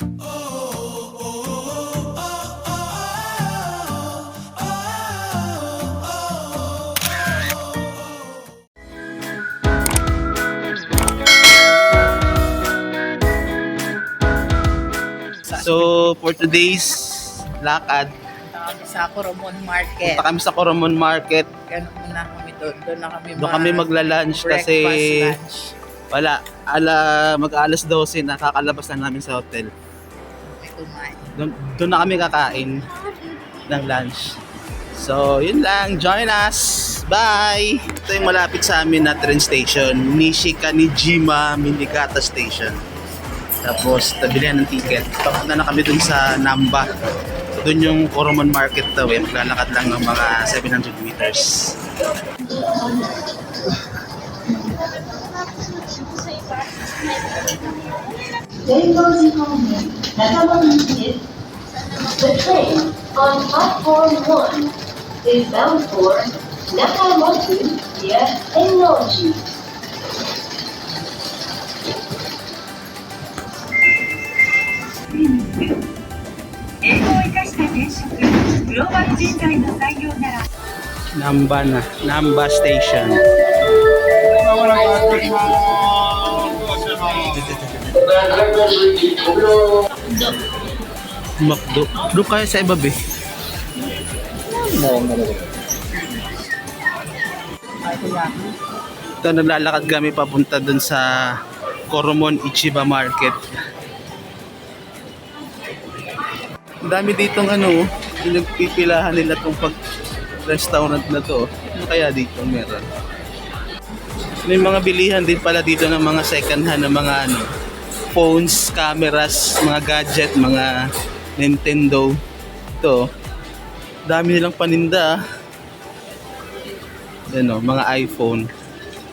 So, for today's lakad, Punta kami sa Coromon Market. punta kami sa Coromon Market. Ganun muna kami doon. Doon na kami Doon kami magla-lunch kasi lunch. wala, mag-alas 12 nakakalabas na namin sa hotel. May kumain. Doon na kami kakain ng lunch. So, yun lang. Join us. Bye! Ito yung malapit sa amin na train station. Nishikanijima Minigata Station. Tapos, tabilihan ng ticket. Papunta na kami dun sa Namba. So, dun yung Coromon Market daw eh. Maglalakad lang ng mga 700 meters. The train on platform 1 is bound for Nakamoto via Ennoji. 英語を生かした転職、グローバル人材の採用なら Namba na. Namba Station. Makdo. Doon kaya sa iba, be. Ito, naglalakad kami papunta dun sa Coromon Ichiba Market. Ang dami ditong ano, pinagpipilahan nila tong restaurant na to. Ano kaya dito meron? May mga bilihan din pala dito ng mga second hand ng mga ano, phones, cameras, mga gadget, mga Nintendo. Ito, dami nilang paninda. Ano, mga iPhone.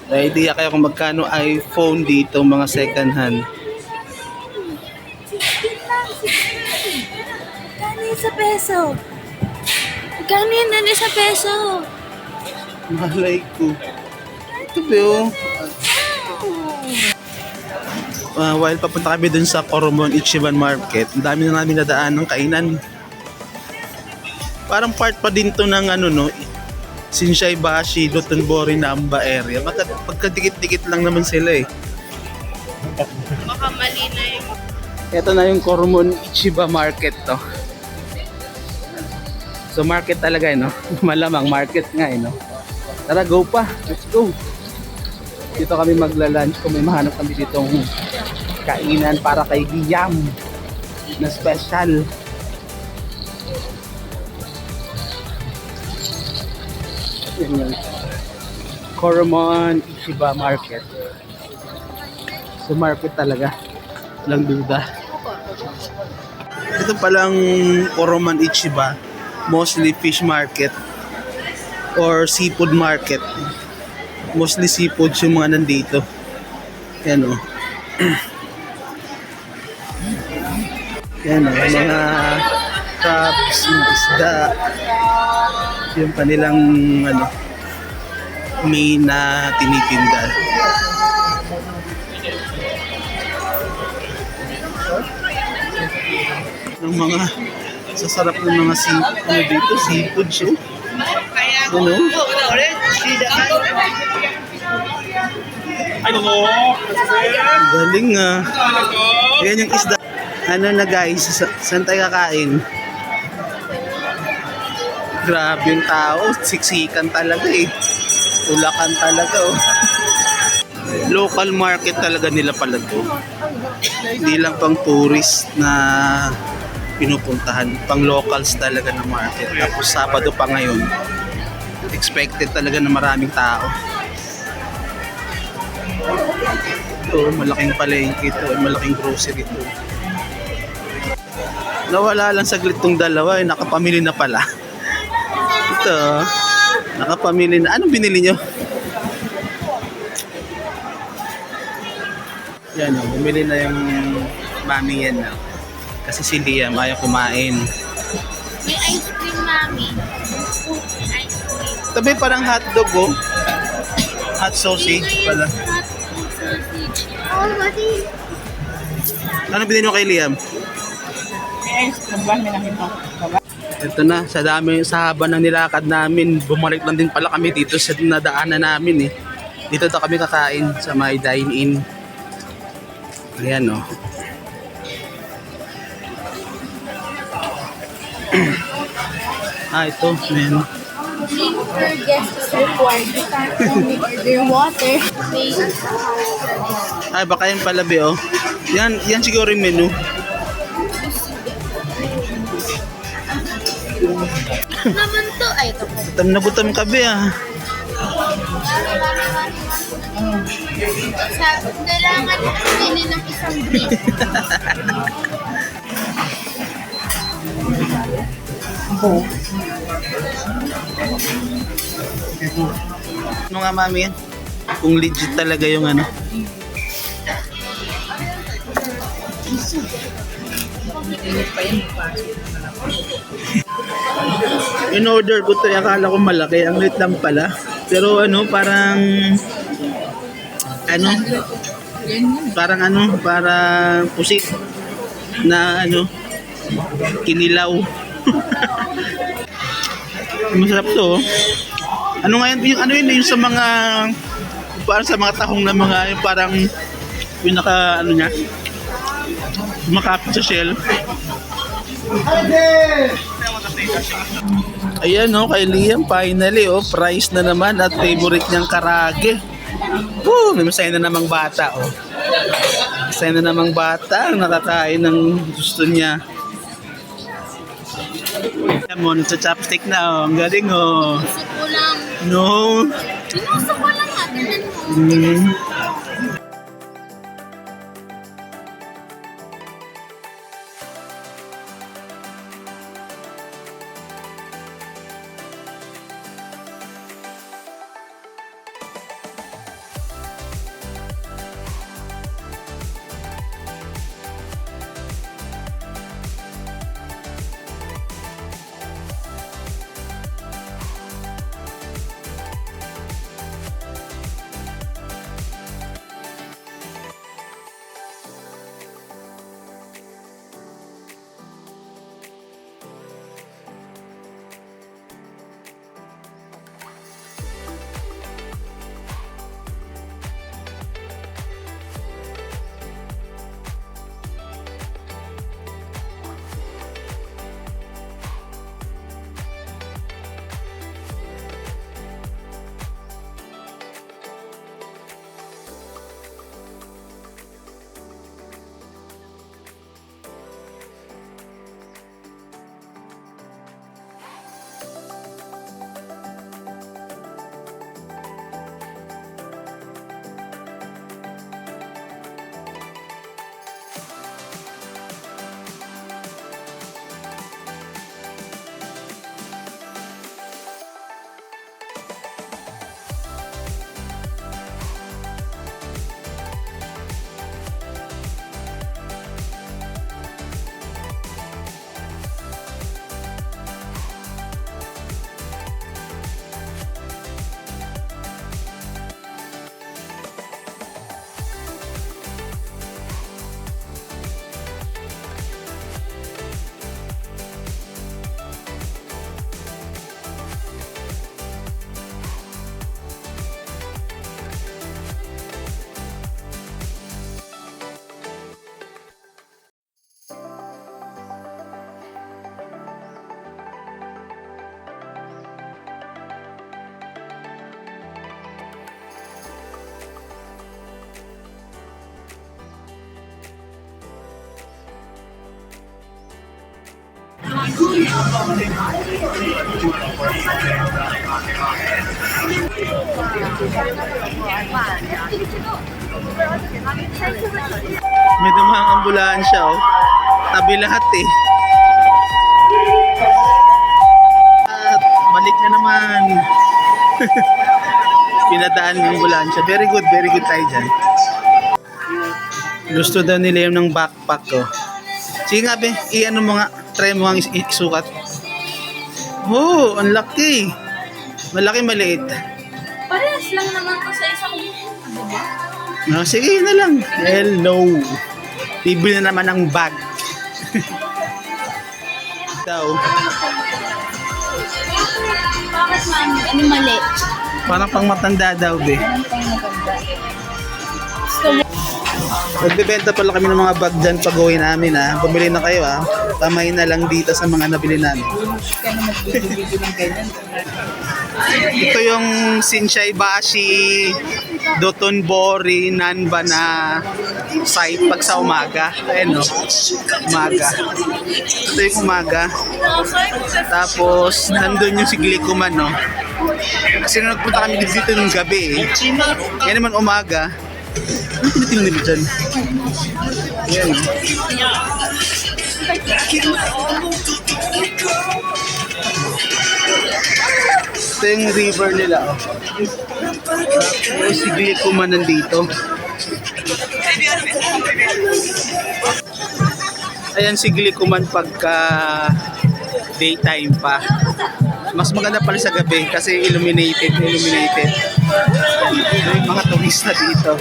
May idea kayo kung magkano iPhone dito, mga second hand. Magkano sa peso? Magkano yan sa peso? Malay ko. Ito ba yun? While papunta kami dun sa Coromon Ichiban Market, ang dami na namin nadaan ng kainan. Parang part pa din to ng ano no, Shinsaibashi, Dotonbori, Namba area. Pagkadikit-dikit lang naman sila eh. Baka mali na yung... Ito na yung Coromon Ichiba Market to. So market talaga eh no? Malamang market nga eh no? Tara, go pa! Let's go! Dito kami magla-lunch kung may mahanap kami ditong kainan para kay Guillaume na special. Yan yun. Coromon Ichiba Market. So market talaga. Walang duda. Ito palang Coromon Ichiba. Mostly fish market or seafood market. Mostly seafood yung mga nandito. Yan o. Yan o. Mga crabs, mga isda. Yung kanilang ano, main na tinitinda. Ng mga sasarap ng mga ano dito, seafood show. Ano? Galing ah. Yan yung isda. Ano na guys, saan tayo kakain? Grabe yung tao, siksikan talaga eh. Ulakan talaga oh. Local market talaga nila pala to. Hindi lang pang tourist na pinupuntahan, pang locals talaga na market. Tapos Sabado pa ngayon, expected talaga na maraming tao. Ito, malaking palengke ito, malaking grocery ito. Nawala lang saglit tong dalawa, nakapamili na pala. Ito, nakapamili na. Anong binili nyo? Yan o, bumili na yung mami yan na. Kasi si Liam ayaw kumain. May ice cream, mami. Ice cream. Tabi parang hotdog oh. Hot sausage pala. Hot sausage. Oh, buddy. Ano binili mo kay Liam? Ito na, sa haba ng nilakad namin, bumalik lang din pala kami dito sa nadaanan namin eh. Dito daw kami kakain sa may dine-in. Ayan o. Ito, men. Per guest is required. You can't only order water. Baka yan pala, be, oh. Yan siguro yung menu. Naman to. Ay, ito po. Gutom na gutom ka, be, ah. Sabi, kailangan pili ng isang brief. Ano nga, mami, yan? Kung legit talaga yung ano. In order ko to, akala ko malaki, ang liit lang pala. Pero ano, parang parang pusit na kinilaw. Masarap to. Ano nga yun, yung sa mga parang sa mga tahong na mga yung parang pinaka niya makapit sa shell. Ayan kay Liam finally price na naman at favorite niyang karage. May masaya na namang bata Masaya na namang bata ang nakakain ng gusto niya. Lemon sa chopstick na ang galing Gusto ko lang. No. Ginusto ko lang natin. May dumahang ambulansya tabi lahat At balik na naman. Pinadaan ng ambulansya. Very good tayo dyan. Gusto daw nila yung ng backpack ko. Sige nga be, i-ano mo nga, try mo nga isukat. Ang laki. Malaki, maliit. Parehas lang naman to sa isang diba? Sige na lang. Hello. Bibili na naman ng bag. daw. Bakit mami? Ano mali? Parang pang matanda daw, be. Nagbebenta pala kami ng mga bag dyan pag uwi namin, ha. Bumili na kayo, ha. Tamay na lang dito sa mga nabili namin. Kaya na magbibigay ng ganyan. Ito yung Shinsai Bashi Dotonbori Nanba na site pag sa umaga. Ayan, no. Umaga. Ito yung umaga. Tapos, nandun yung Siglikuman, no. Kasi nung nagpunta kami dito nung gabi, eh. Yan naman umaga. Ano tinitingnan nila dyan? Ayan, no. Ito yung river nila, oh. May Siglikuman nandito. Ayan, Siglikuman pagka daytime pa. Mas maganda pala sa gabi kasi illuminated. May mga turista dito.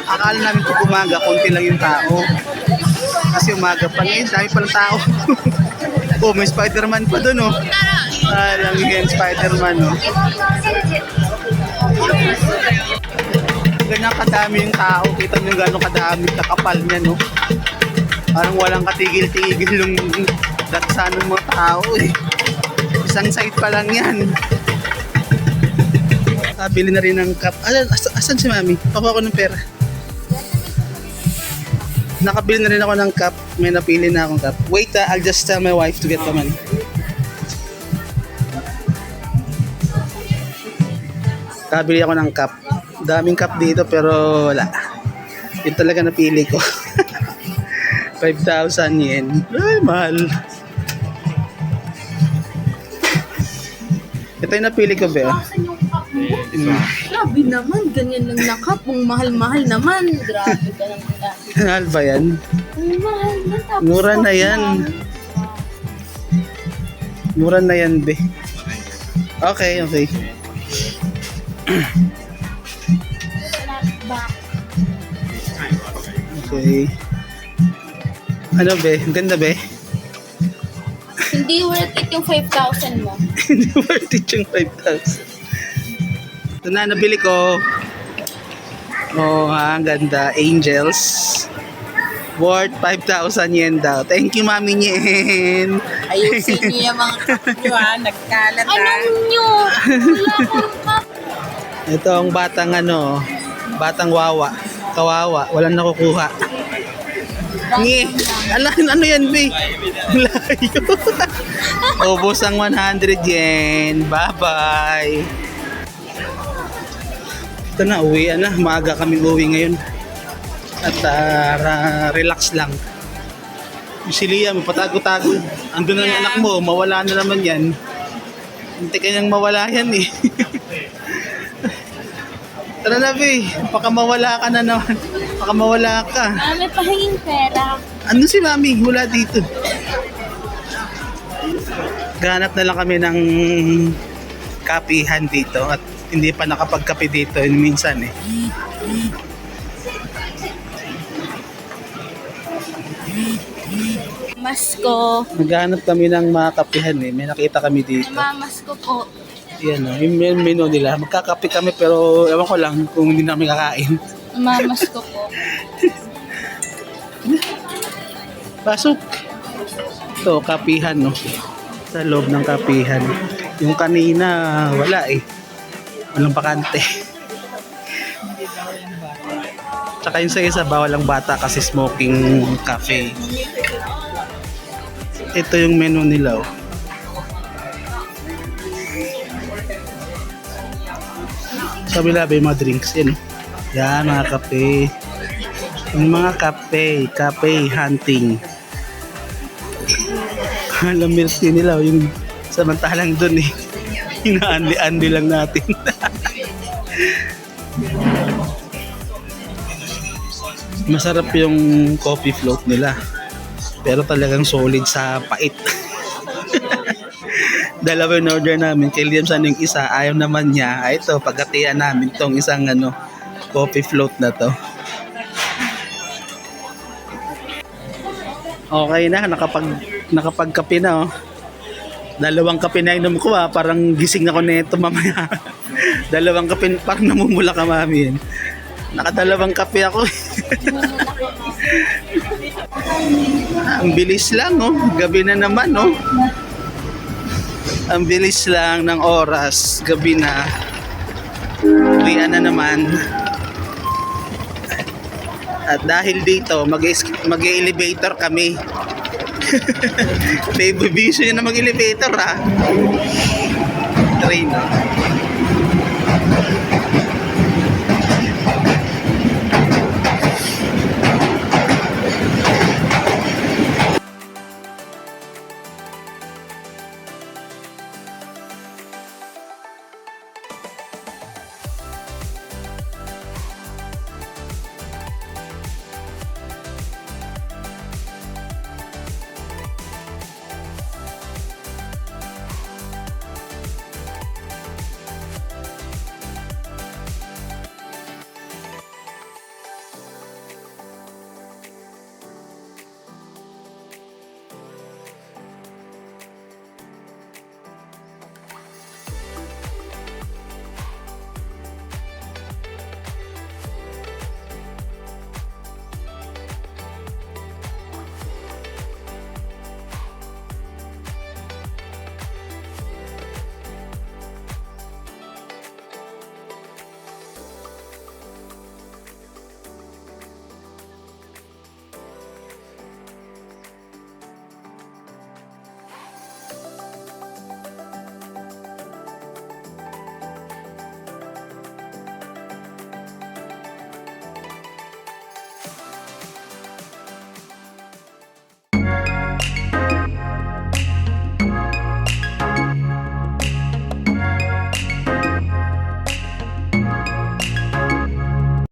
Akala namin kung umaga, konti lang yung tao. Kasi umaga pa ngayon, dami palang tao. Oh, may Spider-Man pa doon, oh. Alam yan, Spider-Man, oh. Ganyan kadami yung tao. Kita nyo gano'ng kadami kakapal niya, no? Parang walang katigil-tigil yung daksa ng mga tao, eh. Isang site pa lang yan. Bili na rin ng cup. Asan si Mami? Pakuha ko ng pera. Nakabili na rin ako ng cup. May napili na akong cup. Wait, I'll just tell my wife to get the money. Nakabili ako ng cup. Daming cup dito pero wala. Yun talaga napili ko. 5,000 yen. Ay, mahal. Ito yung napili ko, Beo. Grabe naman, ganyan lang na cup. Ang mahal-mahal naman. Grabe ka naman na. Mahal ba yan? Ang mahal na tapos. Mura na yan. Mura na yan, be. Okay. Okay. Ano, be? Ang ganda, be? Hindi worth it yung 5,000 mo. Hindi worth it yung 5,000. Ito na, nabili ko. Oh, ang ganda. Angels. Worth 5,000 yen daw. Thank you, Mami Yen. Ayusin niyo yung mga cup nyo, ha. Nagkalat, ha. Anong nyo? Wala akong cup. Ito ang batang wawa. Kawawa. Walang nakukuha. Ngi. Ano yan, be? Layo. Ubos ang 100 yen. Bye-bye. Ito na, uwi na. Maaga kaming uwi ngayon. At relax lang. Si Lia, mapatago-tago. Andun na yung anak mo, mawala na naman yan. Hindi kanyang mawala yan, eh. Tara na, be. Baka mawala ka na naman. Baka mawala ka. May pahinging pera. Ano si Mami? Mula dito. Ganap na lang kami ng kapihan dito at hindi pa nakapagkape dito minsan, eh. Masko. Naghanap kami ng mga kapihan, eh. May nakita kami dito. Mamasko po. Yan, oh. Yung menu nila. Magkakape kami pero ewan ko lang kung hindi namin kakain. Mamasko po. Pasok. Ito, kapihan, no. Sa loob ng kapihan. Yung kanina, wala, eh. Walang bakante. Tsaka yung sa isa, bawal ang bata kasi smoking cafe. Ito yung menu nila, oh. Sa kabila ba yung mga drinks? Yan, oh. Yan, mga kape. Yung mga kape hunting. Alam milk tea nila, yung samantalang dun, eh. Hinaanli-anli lang natin. Masarap yung coffee float nila. Pero talagang solid sa pait. Dalawa yung order namin. Kay Liam sana yung isa. Ayaw naman niya. Ito, pagkatiyan namin tong isang coffee float na to. Okay na, nakapagkape na oh. Dalawang kape na inom ko parang gising ako nito mamaya. Dalawang kape, parang namumula ka mami. Nakadalawang kape ako. Ang bilis lang oh, gabi na naman oh. Ang bilis lang ng oras, gabi na. Uwian na naman. At dahil dito, mag-elevator kami. May bibisyo yun na mag-elevator ha. Train.